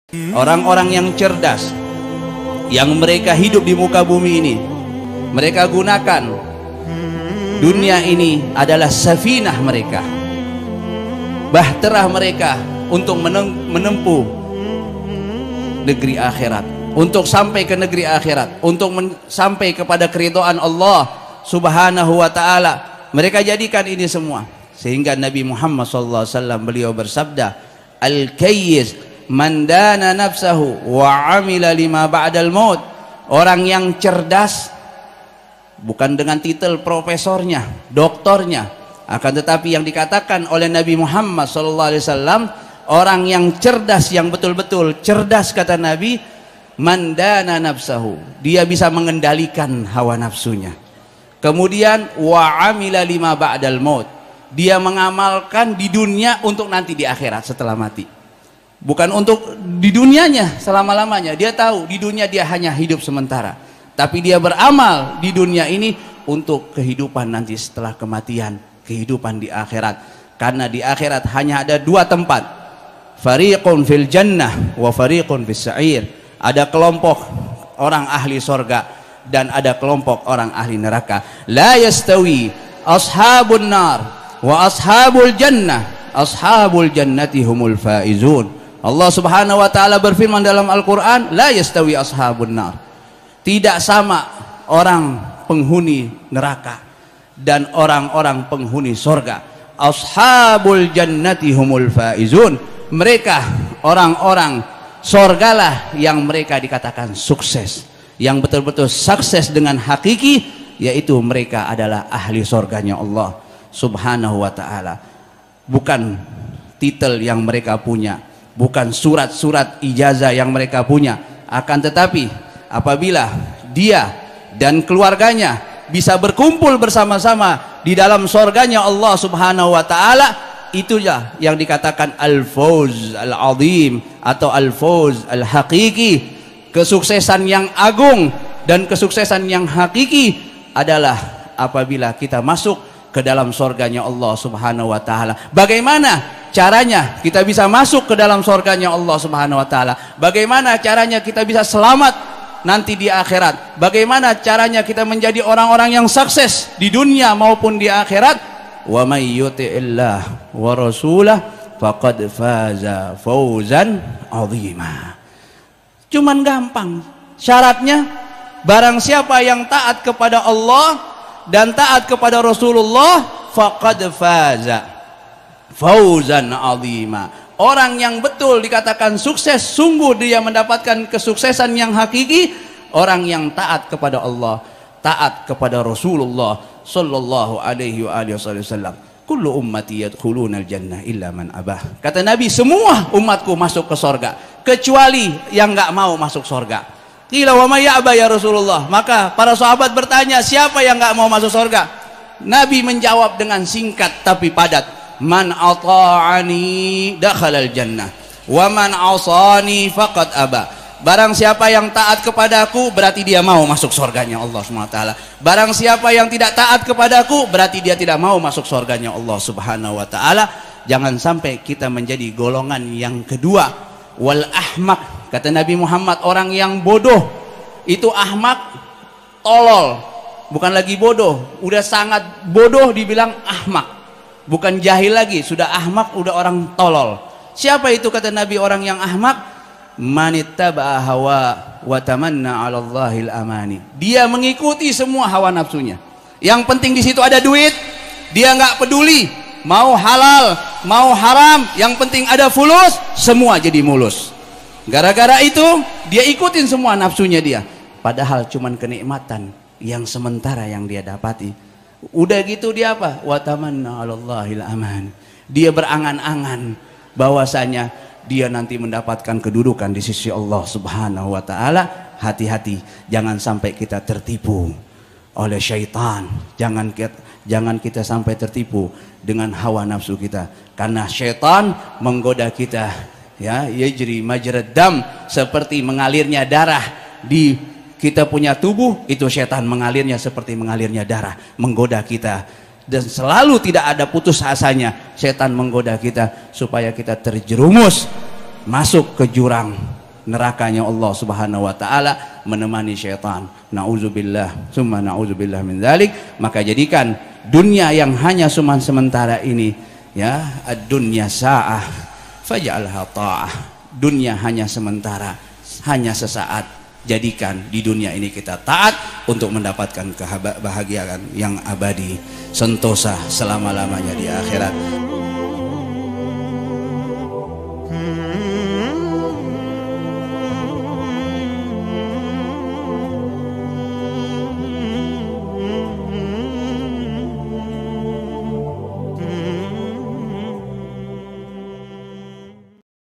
Orang-orang yang cerdas, yang mereka hidup di muka bumi ini, mereka gunakan dunia ini adalah safinah mereka, bahtera mereka untuk menempuh negeri akhirat, untuk sampai ke negeri akhirat, untuk sampai kepada keridhaan Allah Subhanahu wa ta'ala. Mereka jadikan ini semua, sehingga Nabi Muhammad SAW beliau bersabda, al-kayyiz man dana nafsahu wa amila lima ba'dal maut. Orang yang cerdas bukan dengan titel profesornya, doktornya, akan tetapi yang dikatakan oleh Nabi Muhammad SAW, orang yang cerdas, yang betul-betul cerdas, kata Nabi, man dana nafsahu, dia bisa mengendalikan hawa nafsunya. Kemudian wa amila lima ba'dal maut, dia mengamalkan di dunia untuk nanti di akhirat setelah mati. Bukan untuk di dunianya selama-lamanya, dia tahu di dunia dia hanya hidup sementara, tapi dia beramal di dunia ini untuk kehidupan nanti setelah kematian, kehidupan di akhirat. Karena di akhirat hanya ada dua tempat, fariqun fil jannah wa fariqun fis sa'ir. Ada kelompok orang ahli sorga dan ada kelompok orang ahli neraka. La yastawi ashabun nar wa ashabul jannah, ashabul jannati humul faizun. Allah Subhanahu wa ta'ala berfirman dalam Al-Quran, la yastawi ashabun nar, tidak sama orang penghuni neraka dan orang-orang penghuni sorga. Ashabul jannati humul faizun, mereka orang-orang sorgalah yang mereka dikatakan sukses, yang betul-betul sukses dengan hakiki, yaitu mereka adalah ahli sorganya Allah Subhanahu wa ta'ala. Bukan titel yang mereka punya, bukan surat-surat ijazah yang mereka punya, akan tetapi apabila dia dan keluarganya bisa berkumpul bersama-sama di dalam sorganya Allah Subhanahu wa ta'ala, itulah yang dikatakan al-fawz al-azim atau al-fawz al-haqiqi. Kesuksesan yang agung dan kesuksesan yang hakiki adalah apabila kita masuk ke dalam sorganya Allah Subhanahu wa ta'ala. Bagaimana caranya kita bisa masuk ke dalam sorganya Allah Subhanahu wa ta'ala? Bagaimana caranya kita bisa selamat nanti di akhirat? Bagaimana caranya kita menjadi orang-orang yang sukses di dunia maupun di akhirat? Wa may yuti'illah wa rasulah faqad faza fawzan 'azima. Cuman gampang. Syaratnya, barang siapa yang taat kepada Allah dan taat kepada Rasulullah, faqad faza fauzan azima. Orang yang betul dikatakan sukses, sungguh dia mendapatkan kesuksesan yang hakiki. Orang yang taat kepada Allah, taat kepada Rasulullah sallallahu alaihi wasallam. Kullu ummati yadkhulunal jannah illa man abah. Kata Nabi, semua umatku masuk ke sorga kecuali yang nggak mau masuk sorga. Qila wa may ya'ba ya Rasulullah. Maka para sahabat bertanya, siapa yang nggak mau masuk sorga? Nabi menjawab dengan singkat tapi padat, man ata'ani dakhalal jannah wa man asani faqad aba. Barang siapa yang taat kepadaku, berarti dia mau masuk surganya Allah Subhanahu wa ta'ala. Barang siapa yang tidak taat kepadaku, berarti dia tidak mau masuk surganya Allah Subhanahu wa ta'ala. Jangan sampai kita menjadi golongan yang kedua, wal ahmak. Kata Nabi Muhammad, orang yang bodoh itu ahmak, tolol, bukan lagi bodoh, udah sangat bodoh dibilang ahmak, bukan jahil lagi, sudah ahmak, udah orang tolol. Siapa itu kata Nabi orang yang ahmak? Manittaba'a hawa wa tamanna 'ala Allahil amani. Dia mengikuti semua hawa nafsunya. Yang penting di situ ada duit, dia nggak peduli mau halal, mau haram, yang penting ada fulus, semua jadi mulus. Gara-gara itu dia ikutin semua nafsunya dia. Padahal cuman kenikmatan yang sementara yang dia dapati. Udah gitu dia apa? Wa tamanna 'ala Allahil aman. Dia berangan-angan bahwasanya dia nanti mendapatkan kedudukan di sisi Allah Subhanahu wa ta'ala. Hati-hati, jangan sampai kita tertipu oleh syaitan. Jangan kita sampai tertipu dengan hawa nafsu kita, karena syaitan menggoda kita, ya, yajri majrad dam, seperti mengalirnya darah di kita punya tubuh, itu syaitan mengalirnya seperti mengalirnya darah, menggoda kita. Dan selalu tidak ada putus asanya setan menggoda kita supaya kita terjerumus masuk ke jurang nerakanya Allah Subhanahu wa taala menemani syaitan. Nauzubillah, summa nauzubillah min dzalik. Maka jadikan dunia yang hanya sementara ini, ya, ad-dunya sa'ah faj'alha ta'ah. Dunia hanya sementara, hanya sesaat. Jadikan di dunia ini kita taat untuk mendapatkan kebahagiaan yang abadi, sentosa selama-lamanya di akhirat.